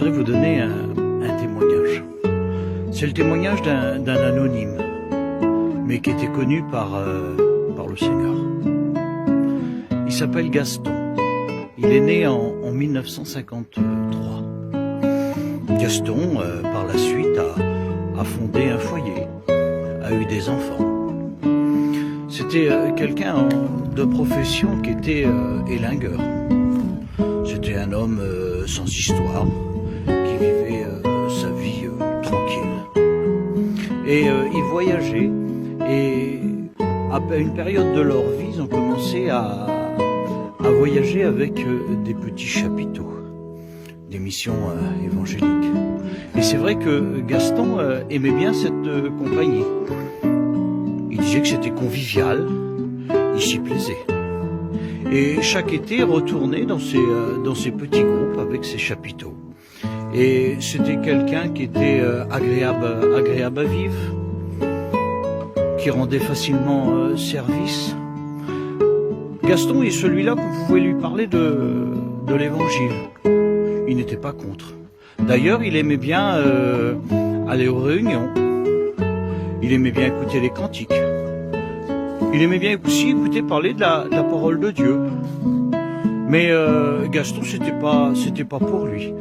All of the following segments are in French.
voudrais vous donner un témoignage. C'est le témoignage d'un anonyme, mais qui était connu par le Seigneur. Il s'appelle Gaston. Il est né en 1953. Gaston, par la suite, a fondé un foyer, a eu des enfants. C'était quelqu'un de profession qui était élingueur. C'était un homme sans histoire, qui vivait sa vie tranquille. Et ils voyageaient, et à une période de leur vie, ils ont commencé à voyager avec des petits chapiteaux, des missions évangéliques. Et c'est vrai que Gaston aimait bien cette compagnie. Il disait que c'était convivial, il s'y plaisait. Et chaque été, retournait dans ses petits groupes avec ses chapiteaux. Et c'était quelqu'un qui était agréable à vivre, qui rendait facilement service. Gaston est celui-là que vous pouvez lui parler de l'évangile. Il n'était pas contre. D'ailleurs, il aimait bien aller aux réunions. Il aimait bien écouter les cantiques. Il aimait bien aussi écouter parler de la parole de Dieu. Mais Gaston, c'était pas pour lui.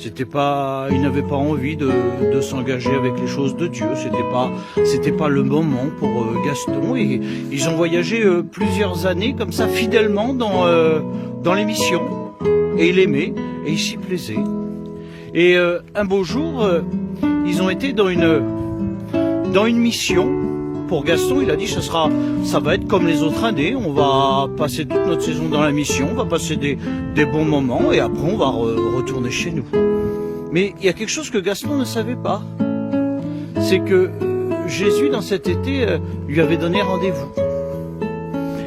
Il n'avait pas envie de s'engager avec les choses de Dieu. C'était pas le moment pour Gaston. Et ils ont voyagé plusieurs années comme ça, fidèlement dans les missions. Et il aimait, et il s'y plaisait. Et un beau jour, ils ont été dans une mission. Pour Gaston, il a dit ça va être comme les autres années, on va passer toute notre saison dans la mission, on va passer des bons moments et après on va retourner chez nous. Mais il y a quelque chose que Gaston ne savait pas, c'est que Jésus dans cet été lui avait donné rendez-vous.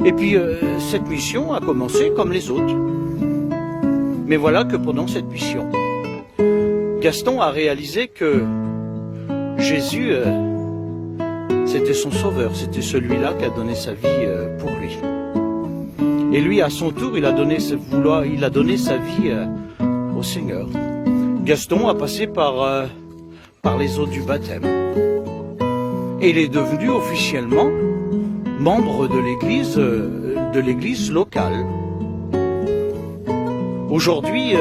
Et puis cette mission a commencé comme les autres. Mais voilà que pendant cette mission, Gaston a réalisé que Jésus c'était son sauveur, c'était celui-là qui a donné sa vie pour lui. Et lui, à son tour, il a donné sa vie au Seigneur. Gaston a passé par les eaux du baptême. Et il est devenu officiellement membre de l'église locale. Aujourd'hui,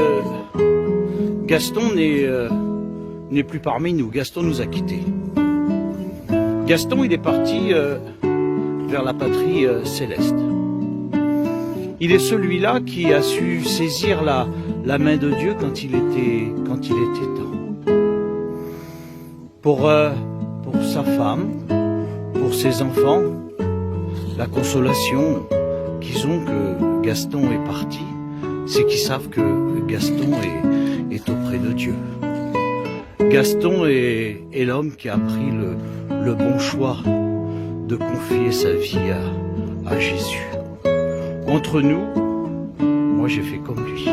Gaston n'est plus parmi nous. Gaston nous a quittés. Gaston, il est parti vers la patrie céleste. Il est celui-là qui a su saisir la main de Dieu quand il était temps. Pour sa femme, pour ses enfants, la consolation qu'ils ont que Gaston est parti, c'est qu'ils savent que Gaston est auprès de Dieu. Gaston est l'homme qui a pris le bon choix de confier sa vie à Jésus. Entre nous, moi j'ai fait comme lui.